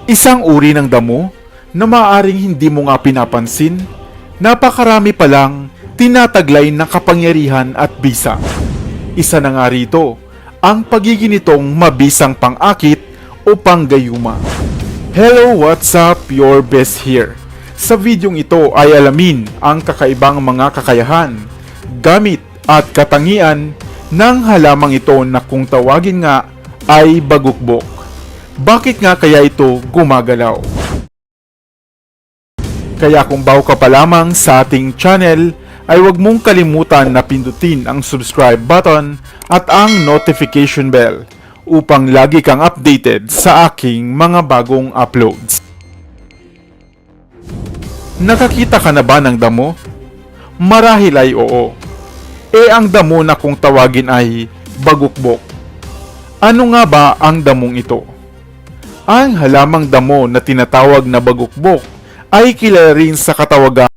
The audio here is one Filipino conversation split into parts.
Isang uri ng damo na maaaring hindi mo nga pinapansin, napakarami palang tinataglay ng kapangyarihan at bisa. Isa na nga rito, ang pagiging nitong mabisang pang-akit o panggayuma. Hello, what's up? Your best here. Sa videong ito ay alamin ang kakaibang mga kakayahan, gamit at katangian ng halamang ito na kung tawagin nga ay bagukbok. Bakit nga kaya ito gumagalaw? Kaya kung bago ka pa lamang sa ating channel, ay huwag mong kalimutan na pindutin ang subscribe button at ang notification bell upang lagi kang updated sa aking mga bagong uploads. Nakakita ka na ba ng damo? Marahil ay oo. Ang damo na kung tawagin ay bagukbok. Ano nga ba ang damong ito? Ang halamang damo na tinatawag na bagukbok ay kilala rin sa katawagan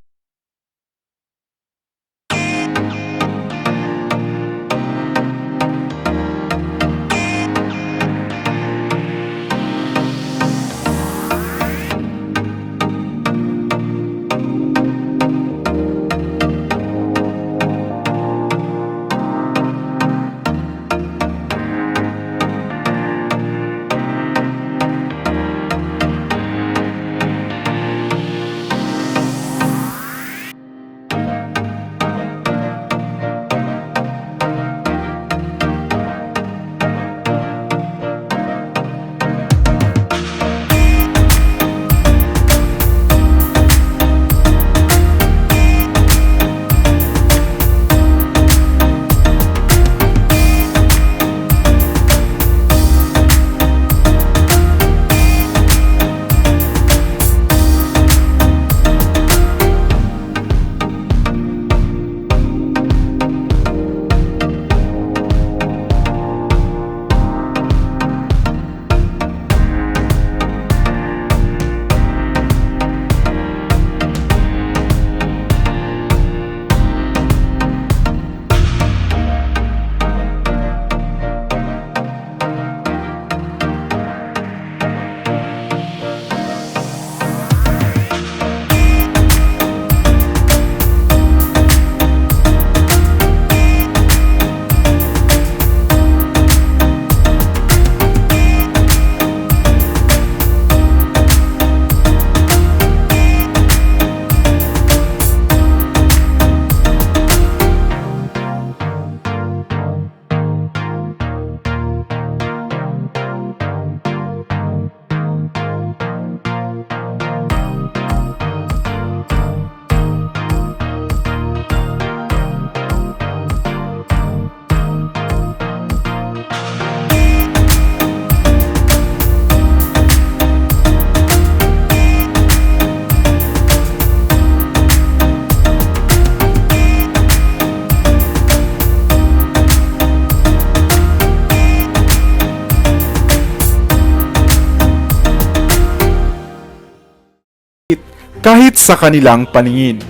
kahit sa kanilang paningin.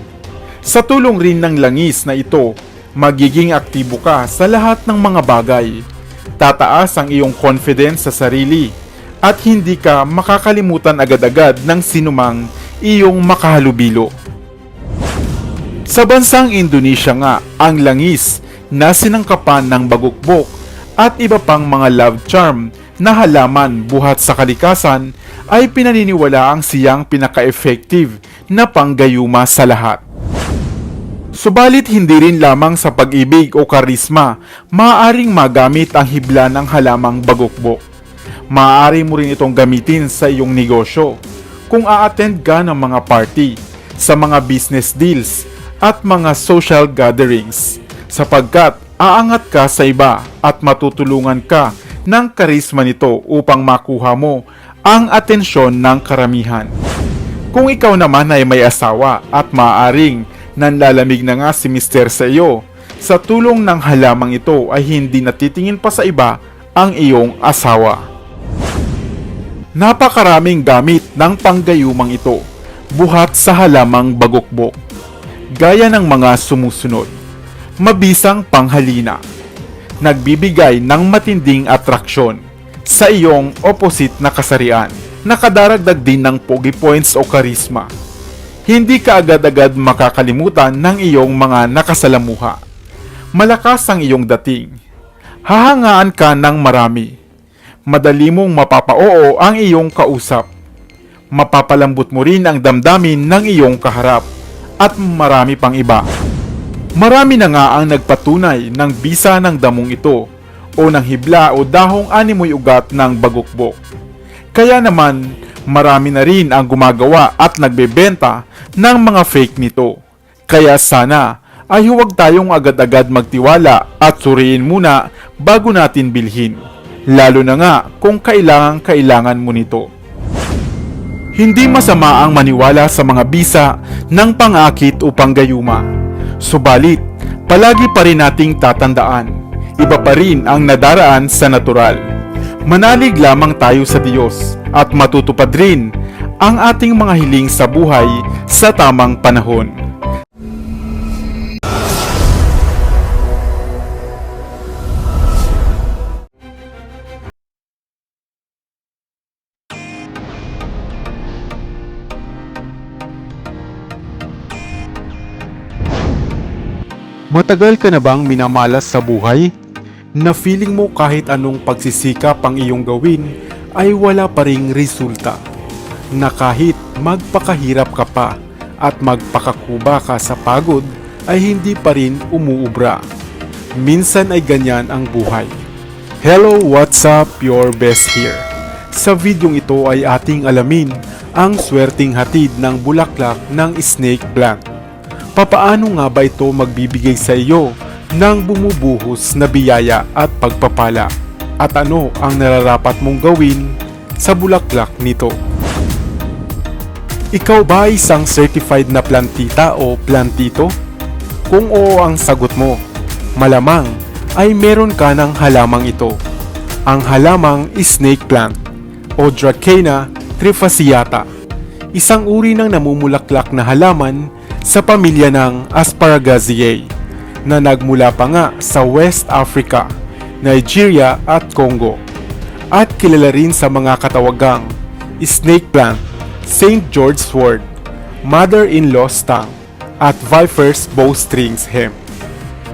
Sa tulong rin ng langis na ito, magiging aktibo ka sa lahat ng mga bagay. Tataas ang iyong confidence sa sarili at hindi ka makakalimutan agad-agad ng sinumang iyong makahalubilo. Sa bansang Indonesia nga, ang langis na sinangkapan ng bagukbok at iba pang mga love charm na halaman buhat sa kalikasan ay pinaniniwala ang siyang pinaka-effective na panggayuma sa lahat. Subalit hindi rin lamang sa pag-ibig o karisma maaaring magamit ang hibla ng halamang bagukbok. Maaari mo rin itong gamitin sa iyong negosyo kung a-attend ka ng mga party, sa mga business deals at mga social gatherings, sapagkat aangat ka sa iba at matutulungan ka ng karisma nito upang makuha mo ang atensyon ng karamihan. Kung ikaw naman ay may asawa at maaaring nanlalamig na nga si mister sa iyo, sa tulong ng halamang ito ay hindi natitingin pa sa iba ang iyong asawa. Napakaraming gamit ng panggayumang ito buhat sa halamang bagukbok, gaya ng mga sumusunod. Mabisang panghalina, nagbibigay ng matinding atraksyon sa iyong opposite na kasarian. nakadaragdag din ng pogi points o charisma. Hindi ka agad-agad makakalimutan ng iyong mga nakasalamuha. Malakas ang iyong dating. Hahangaan ka ng marami. Madali mong mapapa-oo ang iyong kausap. Mapapalambot mo rin ang damdamin ng iyong kaharap. At marami pang iba. Marami na nga ang nagpatunay ng bisa ng damong ito o ng hibla o dahong animoy ugat ng bagukbok. Kaya naman, marami na rin ang gumagawa at nagbebenta ng mga fake nito. Kaya sana ay huwag tayong agad-agad magtiwala at suriin muna bago natin bilhin. Lalo na nga kung kailangan mo nito. Hindi masama ang maniwala sa mga bisa ng pangakit o panggayuma. Subalit, palagi pa rin nating tatandaan, iba pa rin ang nadaraan sa natural. Manalig lamang tayo sa Diyos at matutupad rin ang ating mga hiling sa buhay sa tamang panahon. Matagal ka na bang minamalas sa buhay? Na feeling mo kahit anong pagsisikap ang iyong gawin ay wala pa ring resulta? Na kahit magpakahirap ka pa at magpakakuba ka sa pagod ay hindi pa rin umuubra? Minsan ay ganyan ang buhay. Hello, what's up? Your best here. Sa videong ito ay ating alamin ang swerteng hatid ng bulaklak ng snake plant. Papaano nga ba ito magbibigay sa iyo ng bumubuhos na biyaya at pagpapala? At ano ang nararapat mong gawin sa bulaklak nito? Ikaw ba ay isang certified na plantita o plantito? Kung oo ang sagot mo, malamang ay meron ka ng halamang ito. Ang halamang snake plant o Dracena trifasciata. Isang uri ng namumulaklak na halaman sa pamilya ng Asparagaceae na nagmula pa nga sa West Africa, Nigeria at Congo at kilala rin sa mga katawagang snake plant, St. George's Wort, mother-in-law's tongue at viper's bowstrings hemp.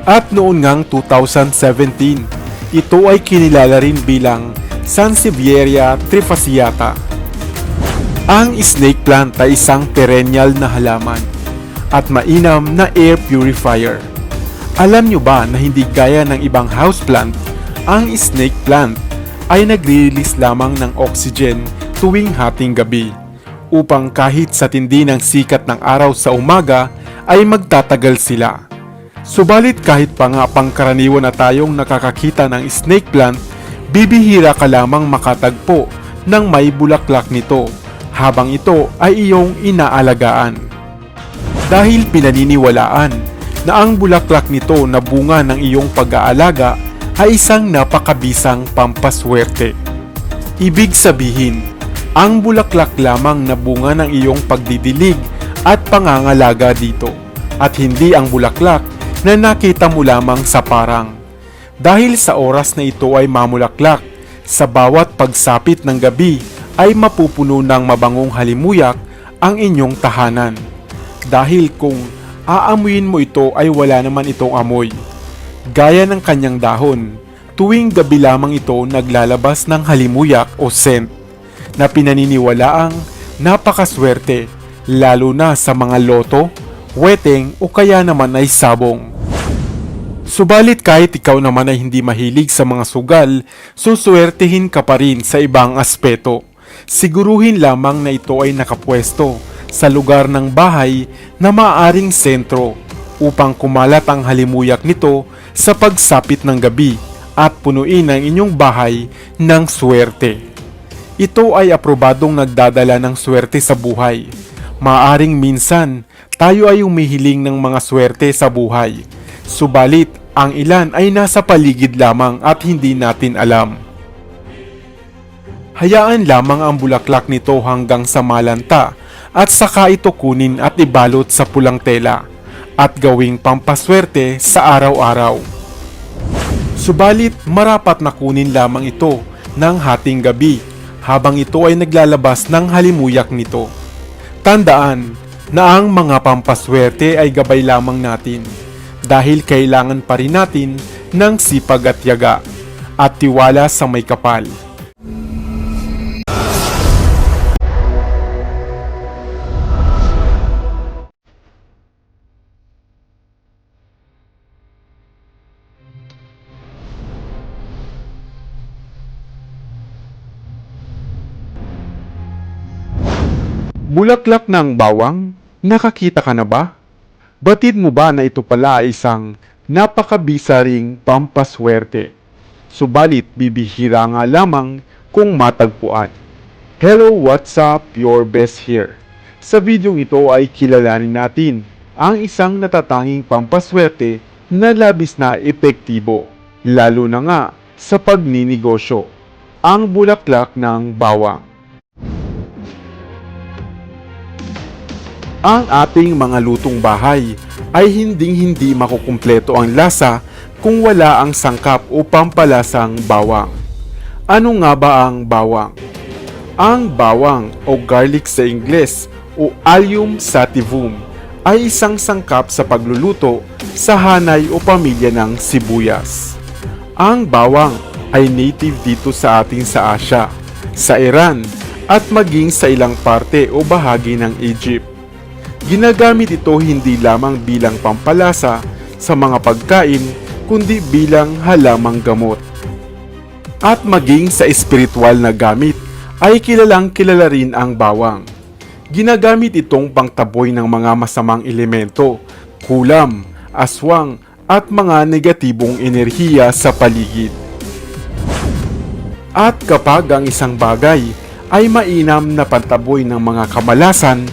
At noon ngang 2017, ito ay kinilala rin bilang Sansevieria trifasciata. Ang snake plant ay isang perennial na halaman at mainam na air purifier. Alam nyo ba na hindi gaya ng ibang houseplant, ang snake plant ay nagre-release lamang ng oxygen tuwing hating gabi upang kahit sa tindi ng sikat ng araw sa umaga ay magtatagal sila. Subalit kahit pa nga pangkaraniwan na tayong nakakakita ng snake plant, bibihira ka lamang makatagpo ng may bulaklak nito habang ito ay iyong inaalagaan. Dahil pinaniniwalaan na ang bulaklak nito na bunga ng iyong pag-aalaga ay isang napakabisang pampaswerte. Ibig sabihin, ang bulaklak lamang na bunga ng iyong pagdidilig at pangangalaga dito at hindi ang bulaklak na nakita mo lamang sa parang. Dahil sa oras na ito ay mamulaklak, sa bawat pagsapit ng gabi ay mapupuno ng mabangong halimuyak ang inyong tahanan. Dahil kung aamuyin mo ito ay wala naman itong amoy. Gaya ng kanyang dahon, tuwing gabi lamang ito naglalabas ng halimuyak o scent na pinaniniwalaang napakaswerte lalo na sa mga loto, weteng o kaya naman ay sabong. Subalit kahit ikaw naman ay hindi mahilig sa mga sugal, suswertehin ka pa rin sa ibang aspeto. Siguruhin lamang na ito ay nakapwesto sa lugar ng bahay na maaaring sentro upang kumalat ang halimuyak nito sa pagsapit ng gabi at punuin ang inyong bahay ng swerte. Ito ay aprobadong nagdadala ng swerte sa buhay. Maaaring minsan tayo ay humihiling ng mga swerte sa buhay. Subalit ang ilan ay nasa paligid lamang at hindi natin alam. Hayaan lamang ang bulaklak nito hanggang sa malanta at saka ito kunin at ibalot sa pulang tela at gawing pampaswerte sa araw-araw. Subalit marapat na kunin lamang ito ng hating gabi habang ito ay naglalabas ng halimuyak nito. Tandaan na ang mga pampaswerte ay gabay lamang natin dahil kailangan pa rin natin ng sipag at tiyaga at tiwala sa may kapal. Bulaklak ng bawang, nakakita ka na ba? Batid mo ba na ito pala ay isang napakabisaring pampaswerte? Subalit bibihira nga lamang kung matagpuan. Hello, what's up? Your best here. Sa videong ito ay kilalanin natin ang isang natatanging pampaswerte na labis na epektibo, lalo na nga sa pagninegosyo, ang bulaklak ng bawang. Ang ating mga lutong bahay ay hinding-hindi makukumpleto ang lasa kung wala ang sangkap o pampalasang bawang. Ano nga ba ang bawang? Ang bawang o garlic sa Ingles o Allium sativum ay isang sangkap sa pagluluto sa hanay o pamilya ng sibuyas. Ang bawang ay native dito sa atin sa Asia, sa Iran at maging sa ilang parte o bahagi ng Egypt. Ginagamit ito hindi lamang bilang pampalasa sa mga pagkain, kundi bilang halamang gamot. At maging sa espiritual na gamit, ay kilalang kilala rin ang bawang. Ginagamit itong pangtaboy ng mga masamang elemento, kulam, aswang, at mga negatibong enerhiya sa paligid. At kapag ang isang bagay ay mainam na pantaboy ng mga kamalasan,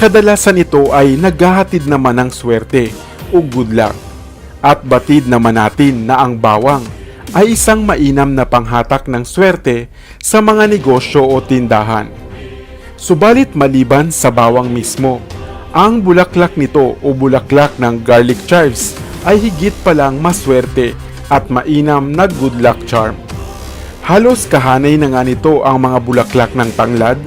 kadalasan ito ay naghahatid naman ng swerte o good luck. At batid naman natin na ang bawang ay isang mainam na panghatak ng swerte sa mga negosyo o tindahan. Subalit maliban sa bawang mismo, ang bulaklak nito o bulaklak ng garlic chives ay higit palang maswerte at mainam na good luck charm. Halos kahanay na nga nito ang mga bulaklak ng tanglad,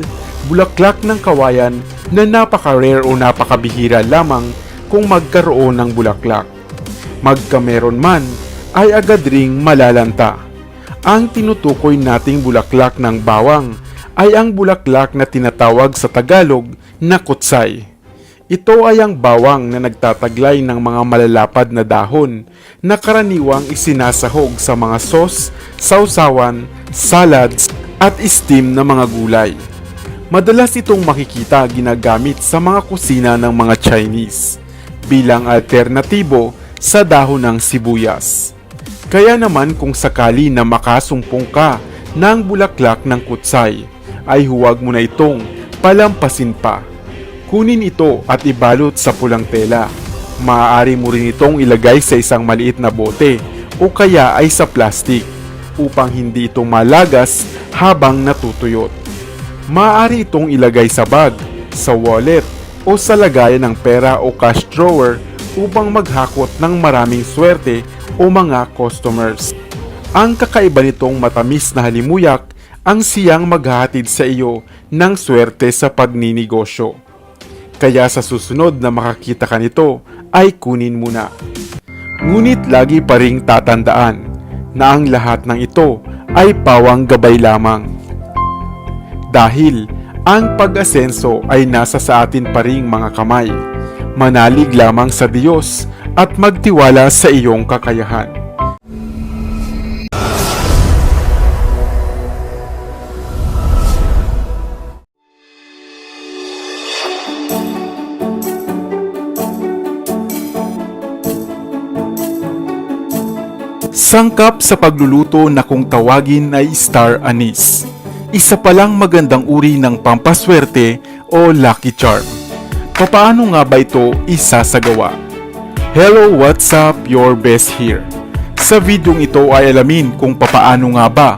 bulaklak ng kawayan na napaka-rare o napakabihira lamang kung magkaroon ng bulaklak. Magkameron man, ay agad ring malalanta. Ang tinutukoy nating bulaklak ng bawang ay ang bulaklak na tinatawag sa Tagalog na kutsay. Ito ay ang bawang na nagtataglay ng mga malalapad na dahon na karaniwang isinasahog sa mga sauce, sausawan, salads at steam na mga gulay. Madalas itong makikita ginagamit sa mga kusina ng mga Chinese bilang alternatibo sa dahon ng sibuyas. Kaya naman kung sakali na makasumpong ka ng bulaklak ng kutsay, ay huwag mo na itong palampasin pa. Kunin ito at ibalot sa pulang tela. Maaari mo rin itong ilagay sa isang maliit na bote o kaya ay sa plastic upang hindi ito malagas habang natutuyot. Maaari itong ilagay sa bag, sa wallet, o sa lagayan ng pera o cash drawer upang maghakot ng maraming swerte o mga customers. Ang kakaiba nitong matamis na halimuyak ang siyang maghahatid sa iyo ng swerte sa pagninegosyo. Kaya sa susunod na makakita ka nito ay kunin mo na. Ngunit lagi pa ring tatandaan na ang lahat ng ito ay pawang gabay lamang. Dahil ang pag-asenso ay nasa sa atin pa ring mga kamay. Manalig lamang sa Diyos at magtiwala sa iyong kakayahan. Sangkap sa pagluluto na kung tawagin ay star anise. Isa palang magandang uri ng pampaswerte o lucky charm. Paano nga ba ito isasagawa? Hello, what's up? Your best here. Sa videong ito ay alamin kung papaano nga ba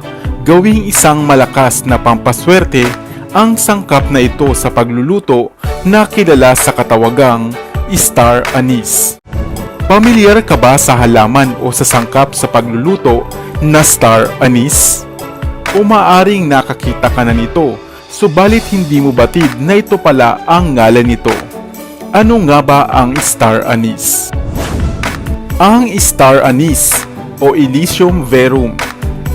gawing isang malakas na pampaswerte ang sangkap na ito sa pagluluto na kilala sa katawagang star anise. Pamilyar ka ba sa halaman o sa sangkap sa pagluluto na star anise? o maaring nakakita ka na nito, subalit hindi mo batid na ito pala ang ngalan nito. Ano nga ba ang star anise? Ang star anise o Illicium verum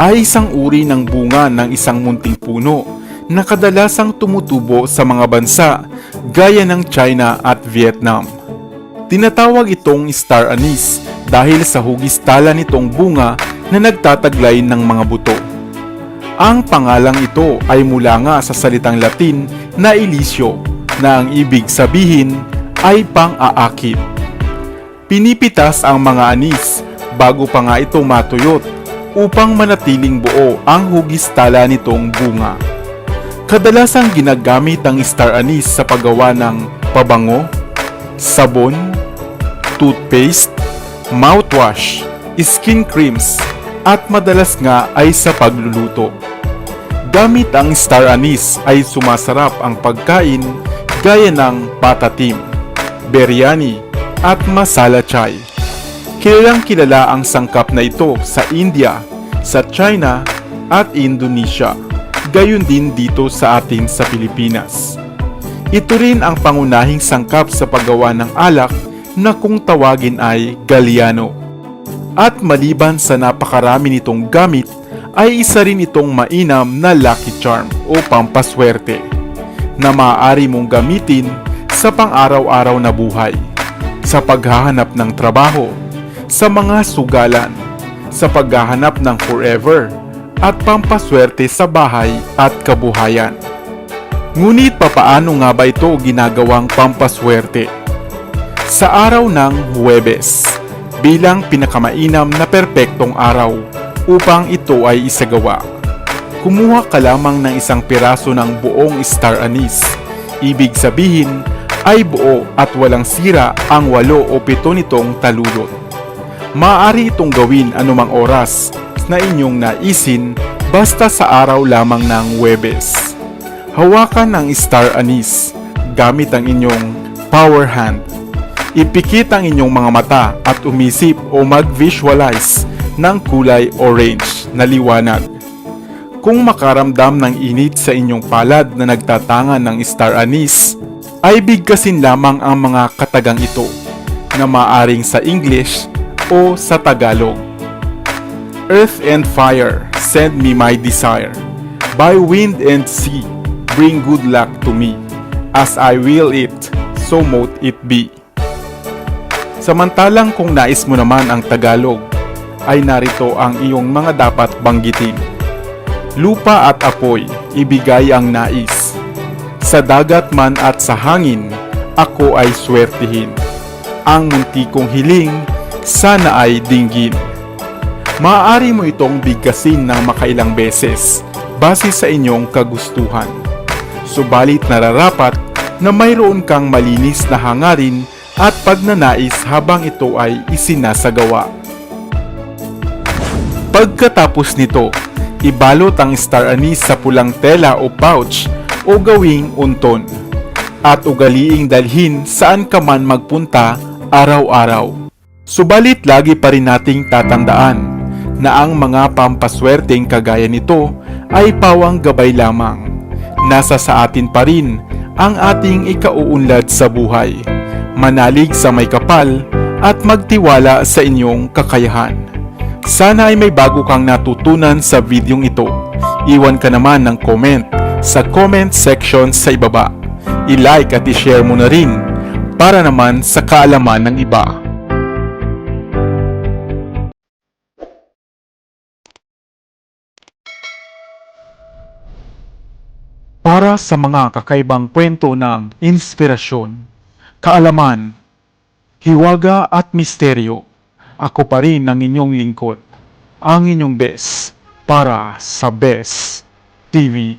ay isang uri ng bunga ng isang munting puno na kadalasang tumutubo sa mga bansa gaya ng China at Vietnam. Tinatawag itong star anise dahil sa hugis tala nitong bunga na nagtataglay ng mga buto. Ang pangalang ito ay mula nga sa salitang Latin na Illicio na ang ibig sabihin ay pang-aakit. Pinipitas ang mga anis bago pa nga ito matuyot upang manatiling buo ang hugis tala nitong bunga. Kadalasang ginagamit ang star anise sa paggawa ng pabango, sabon, toothpaste, mouthwash, skin creams, at madalas nga ay sa pagluluto. Gamit ang star anise ay sumasarap ang pagkain gaya ng patatim, biryani, at masala chai. Kilalang kilala ang sangkap na ito sa India, sa China, at Indonesia. Gayon din dito sa atin sa Pilipinas. Ito rin ang pangunahing sangkap sa paggawa ng alak na kung tawagin ay Galliano. At maliban sa napakarami nitong gamit, ay isa rin itong mainam na lucky charm o pampaswerte na maaari mong gamitin sa pang-araw-araw na buhay, sa paghahanap ng trabaho, sa mga sugalan, sa paghahanap ng forever, at pampaswerte sa bahay at kabuhayan. Ngunit papaano nga ba ito ginagawang pampaswerte? Sa araw ng Huwebes, bilang pinakamainam na perpektong araw upang ito ay isagawa, kumuha ka lamang ng isang piraso ng buong star anise. Ibig sabihin ay buo at walang sira ang 8 o 7 nitong taludot. Maaari itong gawin anumang oras na inyong naisin basta sa araw lamang ng Huwebes. Hawakan ang star anise gamit ang inyong power hand. Ipikit ang inyong mga mata at umisip o mag-visualize ng kulay orange na liwanag. Kung makaramdam ng init sa inyong palad na nagtatangan ng star anise, ay bigkasin lamang ang mga katagang ito na maaring sa English o sa Tagalog. Earth and fire, send me my desire. By wind and sea, bring good luck to me. As I will it, so mote it be. Samantalang kung nais mo naman ang Tagalog, ay narito ang iyong mga dapat banggitin. Lupa at apoy, ibigay ang nais. Sa dagat man at sa hangin, ako ay swertihin. Ang munti kong hiling, sana ay dinggin. Maaari mo itong bigkasin ng makailang beses base sa inyong kagustuhan. Subalit nararapat na mayroon kang malinis na hangarin at pagnanais habang ito ay isinasagawa. Pagkatapos nito, ibalot ang star anise sa pulang tela o pouch o gawing unton at ugaliing dalhin saan ka man magpunta araw-araw. Subalit lagi pa rin nating tatandaan na ang mga pampaswerteng kagaya nito ay pawang gabay lamang. Nasa sa atin pa rin ang ating ikauunlad sa buhay. Manalig sa may kapal at magtiwala sa inyong kakayahan. Sana ay may bago kang natutunan sa videong ito. Iwan ka naman ng comment sa comment section sa ibaba. I-like at i-share mo na rin para naman sa kaalaman ng iba. Para sa mga kakaibang kwento ng inspirasyon, kaalaman, hiwaga at misteryo, ako pa rin ang inyong lingkod, ang inyong best para sa Best TV.